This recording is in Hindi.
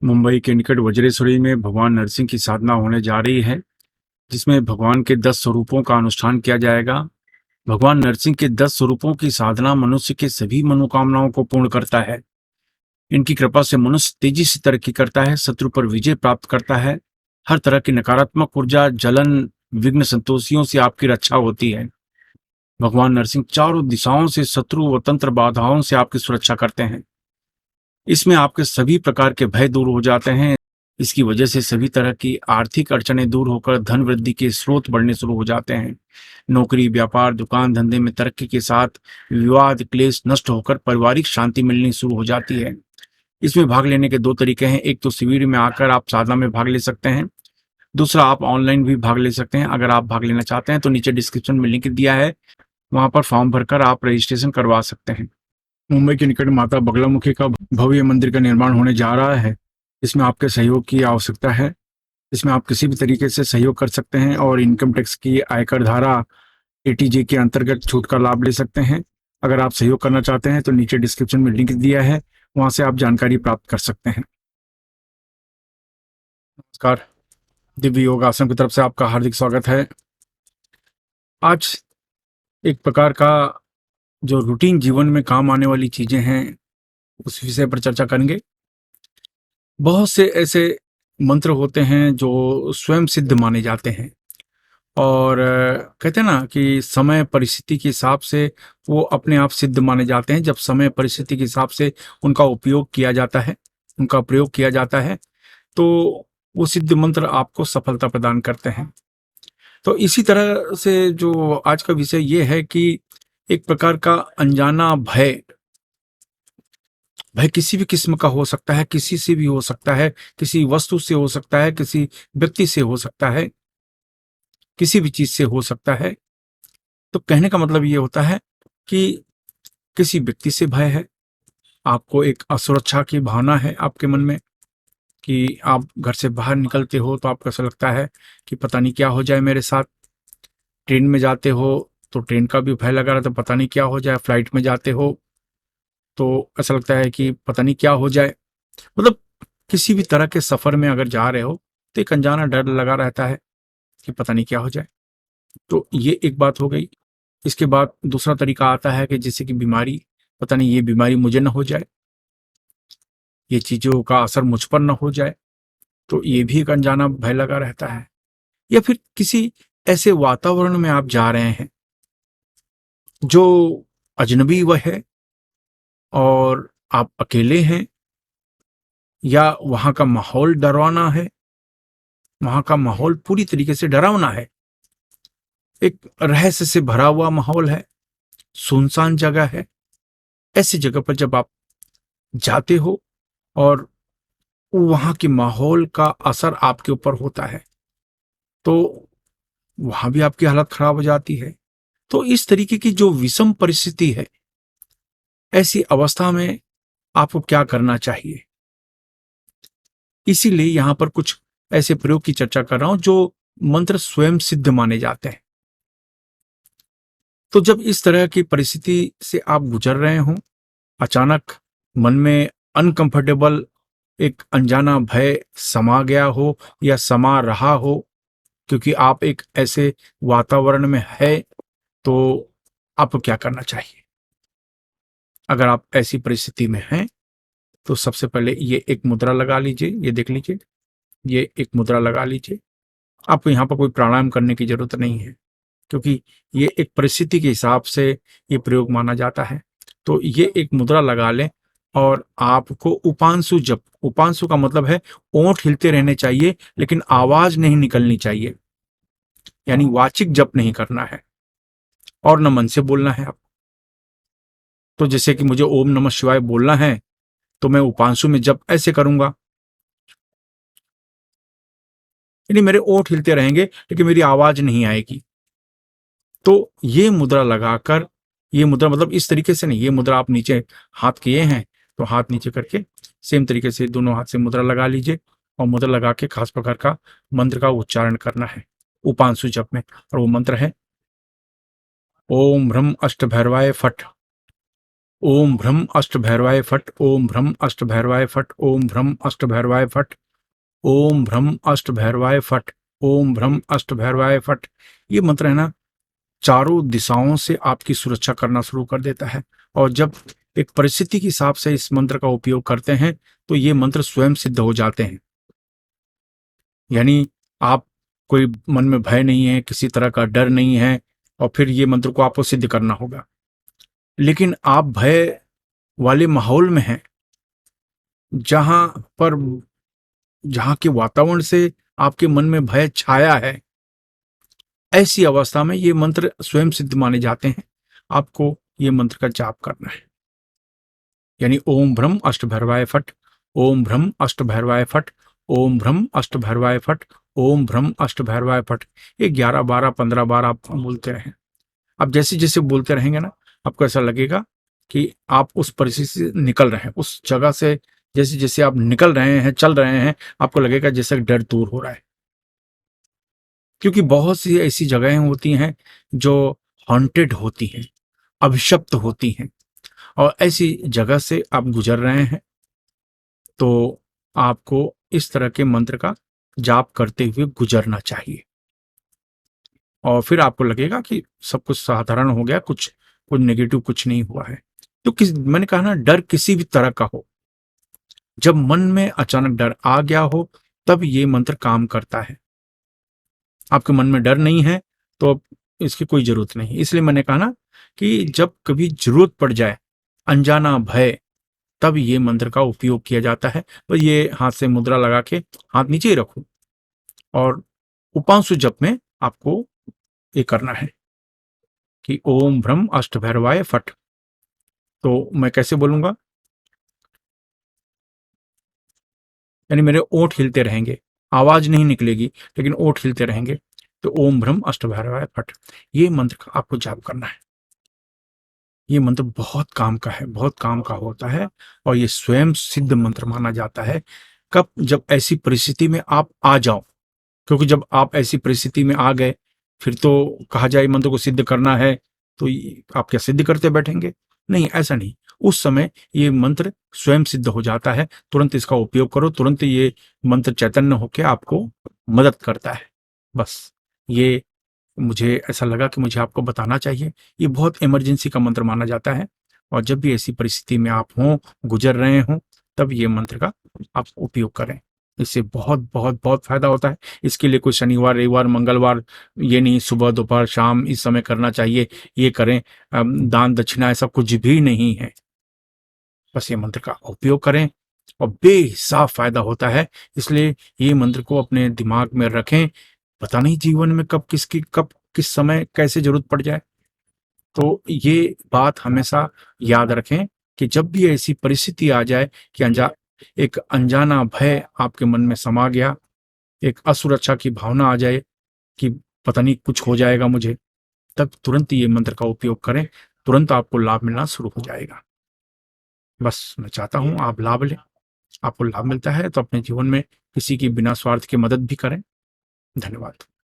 मुंबई के निकट वज्रेश्वरी में भगवान नरसिंह की साधना होने जा रही है, जिसमें भगवान के 10 स्वरूपों का अनुष्ठान किया जाएगा। भगवान नरसिंह के 10 स्वरूपों की साधना मनुष्य के सभी मनोकामनाओं को पूर्ण करता है। इनकी कृपा से मनुष्य तेजी से तरक्की करता है, शत्रु पर विजय प्राप्त करता है। हर तरह की नकारात्मक ऊर्जा, जलन, विघ्न संतोषियों से आपकी रक्षा होती है। भगवान नरसिंह चारों दिशाओं से शत्रु व तंत्र बाधाओं से आपकी सुरक्षा करते हैं। इसमें आपके सभी प्रकार के भय दूर हो जाते हैं। इसकी वजह से सभी तरह की आर्थिक अड़चनें दूर होकर धन वृद्धि के स्रोत बढ़ने शुरू हो जाते हैं। नौकरी, व्यापार, दुकान धंधे में तरक्की के साथ विवाद क्लेश नष्ट होकर पारिवारिक शांति मिलनी शुरू हो जाती है। इसमें भाग लेने के दो तरीके हैं। एक तो शिविर में आकर आप साधना में भाग ले सकते हैं। दूसरा, आप ऑनलाइन भी भाग ले सकते हैं। अगर आप भाग लेना चाहते हैं तो नीचे डिस्क्रिप्शन में लिंक दिया है, वहां पर फॉर्म भरकर आप रजिस्ट्रेशन करवा सकते हैं। मुंबई के निकट माता बगलामुखी का भव्य मंदिर का निर्माण होने जा रहा है। इसमें आपके सहयोग की आवश्यकता है। इसमें आप किसी भी तरीके से सहयोग कर सकते हैं और इनकम टैक्स की आयकर धारा एटीजे के अंतर्गत छूट का लाभ ले सकते हैं। अगर आप सहयोग करना चाहते हैं तो नीचे डिस्क्रिप्शन में लिंक दिया है, वहां से आप जानकारी प्राप्त कर सकते हैं। नमस्कार, दिव्य योग आश्रम की तरफ से आपका हार्दिक स्वागत है। आज एक प्रकार का जो रूटीन जीवन में काम आने वाली चीजें हैं, उस विषय पर चर्चा करेंगे। बहुत से ऐसे मंत्र होते हैं जो स्वयं सिद्ध माने जाते हैं और कहते हैं ना कि समय परिस्थिति के हिसाब से वो अपने आप सिद्ध माने जाते हैं। जब समय परिस्थिति के हिसाब से उनका उपयोग किया जाता है, उनका प्रयोग किया जाता है, तो वो सिद्ध मंत्र आपको सफलता प्रदान करते हैं। तो इसी तरह से जो आज का विषय ये है कि एक प्रकार का अनजाना भय, भय किसी भी किस्म का हो सकता है, किसी से भी हो सकता है, किसी वस्तु से हो सकता है, किसी व्यक्ति से हो सकता है, किसी भी चीज से हो सकता है। तो कहने का मतलब ये होता है कि किसी व्यक्ति से भय है, आपको एक असुरक्षा की भावना है आपके मन में कि आप घर से बाहर निकलते हो तो आपको ऐसा लगता है कि पता नहीं क्या हो जाए मेरे साथ। ट्रेन में जाते हो तो ट्रेन का भी भय लगा रहता है, पता नहीं क्या हो जाए। फ्लाइट में जाते हो तो ऐसा लगता है कि पता नहीं क्या हो जाए। मतलब किसी भी तरह के सफर में अगर जा रहे हो तो एक अनजाना डर लगा रहता है कि पता नहीं क्या हो जाए। तो ये एक बात हो गई। इसके बाद दूसरा तरीका आता है कि जैसे कि बीमारी, पता नहीं ये बीमारी मुझे न हो जाए, ये चीजों का असर मुझ पर न हो जाए, तो ये भी एक अनजाना भय लगा रहता है। या फिर किसी ऐसे वातावरण में आप जा रहे हैं जो अजनबी वह है और आप अकेले हैं, या वहां का माहौल डरावना है, वहां का माहौल पूरी तरीके से डरावना है, एक रहस्य से भरा हुआ माहौल है, सुनसान जगह है। ऐसी जगह पर जब आप जाते हो और वहां के माहौल का असर आपके ऊपर होता है, तो वहां भी आपकी हालत खराब हो जाती है। तो इस तरीके की जो विषम परिस्थिति है, ऐसी अवस्था में आपको क्या करना चाहिए, इसीलिए यहां पर कुछ ऐसे प्रयोग की चर्चा कर रहा हूं जो मंत्र स्वयं सिद्ध माने जाते हैं। तो जब इस तरह की परिस्थिति से आप गुजर रहे हो, अचानक मन में अनकंफर्टेबल एक अनजाना भय समा गया हो या समा रहा हो, क्योंकि आप एक ऐसे वातावरण में है, तो आपको क्या करना चाहिए? अगर आप ऐसी परिस्थिति में हैं तो सबसे पहले ये एक मुद्रा लगा लीजिए। ये देख लीजिए, ये एक मुद्रा लगा लीजिए। आपको यहाँ पर कोई प्राणायाम करने की जरूरत नहीं है, क्योंकि ये एक परिस्थिति के हिसाब से ये प्रयोग माना जाता है। तो ये एक मुद्रा लगा लें और आपको उपांशु जप, उपांशु का मतलब है ओंठ हिलते रहने चाहिए लेकिन आवाज नहीं निकलनी चाहिए, यानी वाचिक जप नहीं करना है और न मन से बोलना है आपको। तो जैसे कि मुझे ओम नमः शिवाय बोलना है तो मैं उपांशु में जप ऐसे करूंगा, यानी मेरे ओंठ हिलते रहेंगे लेकिन मेरी आवाज नहीं आएगी। तो ये मुद्रा लगाकर, ये मुद्रा मतलब इस तरीके से नहीं, ये मुद्रा आप नीचे हाथ किए हैं तो हाथ नीचे करके सेम तरीके से दोनों हाथ से मुद्रा लगा लीजिए और मुद्रा लगा के खास प्रकार का मंत्र का उच्चारण करना है उपांशु जप में। और वो मंत्र है ओम ह्रम अष्ट भैरवाय फट। ओम भ्रम अष्ट भैरवाय फट, ओम भ्रम अष्ट भैरवाय फट, ओम भ्रम अष्ट भैरवाय फट, ओम भ्रम अष्ट भैरवाय फट, ओम भ्रम अष्ट भैरवाय फट। ये मंत्र है ना, चारों दिशाओं से आपकी सुरक्षा करना शुरू कर देता है। और जब एक परिस्थिति के हिसाब से इस मंत्र का उपयोग करते हैं तो ये मंत्र स्वयं सिद्ध हो जाते हैं। यानी आप कोई मन में भय नहीं है, किसी तरह का डर नहीं है, और फिर ये मंत्र को आपको सिद्ध करना होगा। लेकिन आप भय वाले माहौल में हैं, जहां पर जहां के वातावरण से आपके मन में भय छाया है, ऐसी अवस्था में ये मंत्र स्वयं सिद्ध माने जाते हैं। आपको ये मंत्र का जाप करना है, यानी ओम भ्रम अष्ट भैरवाय फट, ओम भ्रम अष्ट भैरवाय फट, ओम भ्रम अष्ट भैरवाय फट, ओम भ्रम अष्ट भैरवाय फट। ये 11 12 15 बार आप बोलते रहें। आप जैसे जैसे बोलते रहेंगे ना, आपको ऐसा लगेगा कि आप उस परिस्थिति से निकल रहे हैं, उस जगह से जैसे जैसे आप निकल रहे हैं, चल रहे हैं, आपको लगेगा जैसे डर दूर हो रहा है। क्योंकि बहुत सी ऐसी जगहें होती हैं जो हॉन्टेड होती हैं, अभिशप्त होती हैं, और ऐसी जगह से आप गुजर रहे हैं तो आपको इस तरह के मंत्र का जाप करते हुए गुजरना चाहिए। और फिर आपको लगेगा कि सब कुछ साधारण हो गया, कुछ कुछ नेगेटिव कुछ नहीं हुआ है। तो मैंने कहा ना, डर किसी भी तरह का हो, जब मन में अचानक डर आ गया हो तब ये मंत्र काम करता है। आपके मन में डर नहीं है तो अब इसकी कोई जरूरत नहीं। इसलिए मैंने कहा ना कि जब कभी जरूरत पड़ जाए, अनजाना भय, तब ये मंत्र का उपयोग किया जाता है। तो ये हाथ से मुद्रा लगा के हाथ नीचे ही रखो, और उपांशु जप में आपको ये करना है कि ओम भ्रम अष्ट भैरवाय फट। तो मैं कैसे बोलूंगा, यानी मेरे ओंठ हिलते रहेंगे, आवाज नहीं निकलेगी लेकिन ओंठ हिलते रहेंगे। तो ओम भ्रम अष्ट भैरवाय फट, ये मंत्र का आपको जाप करना है। ये मंत्र बहुत काम का है, बहुत काम का होता है, और ये स्वयं सिद्ध मंत्र माना जाता है। कब? जब ऐसी परिस्थिति में आप आ जाओ। क्योंकि जब आप ऐसी परिस्थिति में आ गए, फिर तो कहा जाए मंत्र को सिद्ध करना है, तो आप क्या सिद्ध करते बैठेंगे? नहीं, ऐसा नहीं। उस समय ये मंत्र स्वयं सिद्ध हो जाता है। तुरंत इसका उपयोग करो, तुरंत ये मंत्र चैतन्य होकर आपको मदद करता है। बस ये मुझे ऐसा लगा कि मुझे आपको बताना चाहिए। ये बहुत इमरजेंसी का मंत्र माना जाता है, और जब भी ऐसी परिस्थिति में आप हों, गुजर रहे हों, तब ये मंत्र का आप उपयोग करें। इससे बहुत बहुत बहुत फायदा होता है। इसके लिए कोई शनिवार रविवार मंगलवार ये नहीं, सुबह दोपहर शाम इस समय करना चाहिए, ये करें, दान दक्षिणा ऐसा कुछ भी नहीं है। बस ये मंत्र का उपयोग करें और बेहिसाब फायदा होता है। इसलिए ये मंत्र को अपने दिमाग में रखें। पता नहीं जीवन में कब किस समय कैसे जरूरत पड़ जाए। तो ये बात हमेशा याद रखें कि जब भी ऐसी परिस्थिति आ जाए कि एक अनजाना भय आपके मन में समा गया, एक असुरक्षा की भावना आ जाए कि पता नहीं कुछ हो जाएगा मुझे, तब तुरंत ये मंत्र का उपयोग करें, तुरंत आपको लाभ मिलना शुरू हो जाएगा। बस मैं चाहता हूं आप लाभ लें। आपको लाभ मिलता है तो अपने जीवन में किसी की बिना स्वार्थ की मदद भी करें। धन्यवाद।